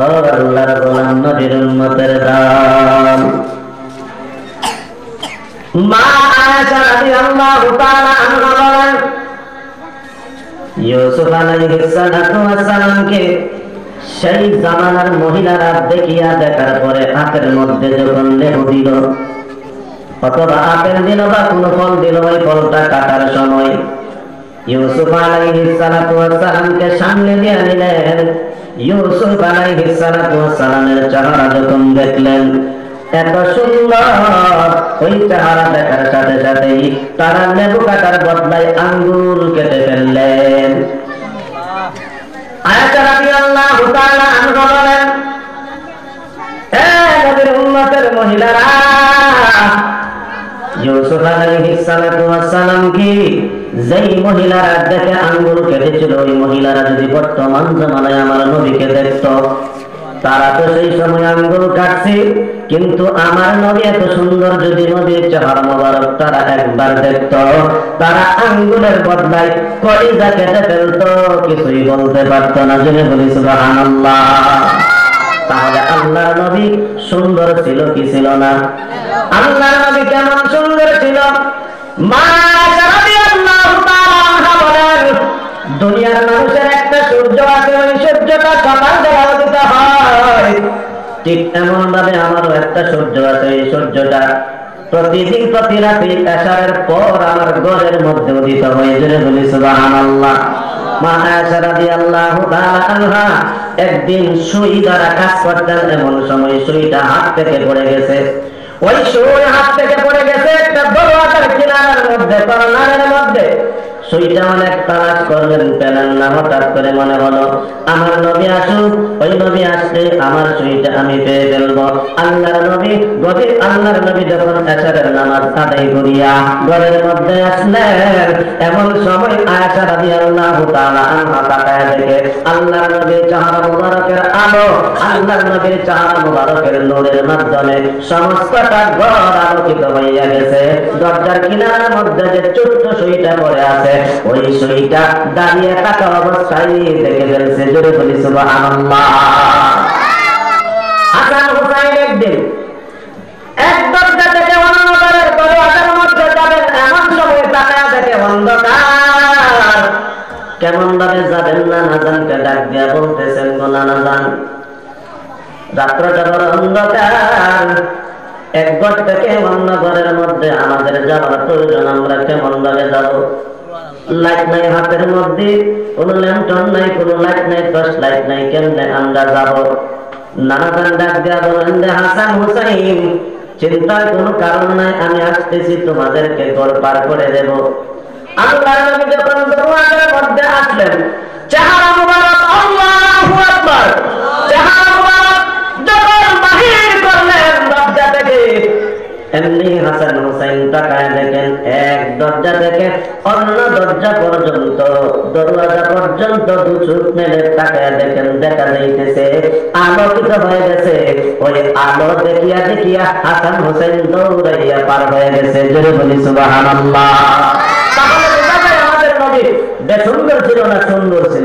আল্লাহর গোলাম নবীর উম্মতের দল। মা আয়েশা রাদিয়াল্লাহু তাআলা আনহা বলেন, ইউসুফ আলাইহিস সালাতু ওয়াস সালামকে সেই জামানার মহিলারা দেখার পরে হাতের মধ্যে যখন লেবু দিল অথবা আপেল দিল বা কোনো ফল দিল, ওই ফলটা কাটার সময় ইউসুফ আলাইহিস সালাতু ওয়াস সালামকে সামনে দিয়ে নিলেন। ইউসুফ আলাইহিস সালাতু ওয়াস সালামের চেহারা যখন দেখলেন এত সুন্দর, ওই চেহারা দেখার সাথে সাথেই তারা লেবু কাটার বদলায় আঙ্গুল কেটে ফেললেন। আয়েশা রাদিয়াল্লাহু তাআলা আনহা বলেন, হে নবীর উম্মতের মহিলারা, ইউসুফ আলাইহিস সালাতু ওয়াস সালাম কি যেই মহিলারা দেখে আঙ্গুল কেটেছিল, ওই মহিলারা যদি বর্তমান জামানায় আমার নবীকে দেখত, তারা তো সেই সময় আঙ্গুল কাটছে, কিন্তু আমার নবী এত সুন্দর যদি নবীর চেহারা মোবারক তারা একবার দেখত, তারা আঙ্গুলের বদলায় কলিজা কেটে ফেলতো, কিছুই বলতে পারতো না। জেনে বলি সুবহানাল্লাহ। তাহলে আল্লাহর নবী সুন্দর ছিল কি ছিল না? আল্লাহর নবী কেমন সুন্দর ছিল? মা রাদিয়াল্লাহু তাআলা বলেন, দুনিয়ার মানুষের একটা সূর্য আছে, ওই সূর্যটা সকাল বেলা উদিত হয়, ঠিক এমন ভাবে আমারও একটা সূর্য আছে, এই সূর্যটা প্রতিদিন প্রতি রাতে এশারের পর আমার ঘরের মধ্যে উদিত হয়ে। জোরে বলি সুবহানাল্লাহ। মা আয়েশা রাদিয়াল্লাহু তাআলা আনহা একদিন সুই দ্বারা কাজ করতেন, এমন সময় সুইটা হাত থেকে পড়ে গেছে। ওই সুই হাত থেকে পড়ে গেছে একটা দরওয়াজার কিনারার মধ্যে, কর্নারের মধ্যে। সুইটা অনেক তালাশ করলেন, পেলেন না। হঠাৎ করে মনে হলো আমার নবী আসুক, ওই নবী আসলে আমার সুইটা আমি পেয়ে ফেলবো। আল্লাহর নবী যখন এশারের নামাজ আদায় করিয়া ঘরের মধ্যে আসলেন, এমন সময় আয়েশা রাদিয়াল্লাহু তাআলা আনহা তাকায় দেখে আল্লাহর নবীর চেহারা মুবারকের আলো, আল্লাহর নবীর চেহারা মুবারকের নূরের মাধ্যমে সমস্তটা ঘর আলোকিত হইয়া গেছে। দরজার কিনারার মধ্যে যে ছোট্ট সুইটা পড়ে আছে, ওই সুইটা দাঁড়িয়ে থাকা অবস্থায় দেখে ফেলছে। জোরে বলি সুবহানাল্লাহ। হাসান হুসাইন একদিন এক দরজা থেকে অন্য ঘরের দরজার মধ্যে যাবেন, এমন সময় তাকায়া দেখে অন্ধকার। কেমন ভাবে যাবেন? নানাজানকে ডাক দিয়া বলতেছেন, গো নানাজান, রাত্রটা বড় অন্ধকার, এক ঘর থেকে অন্য ঘরের মধ্যে আমাদের যাওয়ার প্রয়োজন, আমরা কেমন ভাবে যাবো? লাইট নাই হাতের মধ্যে, কোন ল্যাম্পটন নাই, কোন লাইট নাই, টর্চ লাইট নাই, কেমনে আমরা যাব? নানাজান ডাক দিয়া বলেন, হাসান হুসাইন, চিন্তার কোনো কারণ নাই, আমি আসতেছি, তোমাদেরকে ঘর পার করে দেব। আল্লাহর নবী যখন দরওয়াজার মধ্যে আসলেন, চেহারা মুবারক, আল্লাহু আকবার, চেহারা মুবারক যখন বাহির করলেন দরজা থেকে, এমনি হাসান হুসাইন তাকায় দেখেন এক দরজা থেকে অন্য দরজা পর্যন্ত, দরওয়াজা পর্যন্ত দু চোখ মেলে তাকায় দেখেন, দেখা যাইতেছে আলোকিত হয়ে গেছে। ওই আলো দেখিয়া দেখিয়া হাসান হুসাইন দৌড়াইয়া পার হয়ে গেছে। জোরে বলি সুবহানাল্লাহ। তাহলে আমাদের নবী সুন্দর ছিল না সুন্দর ছিল?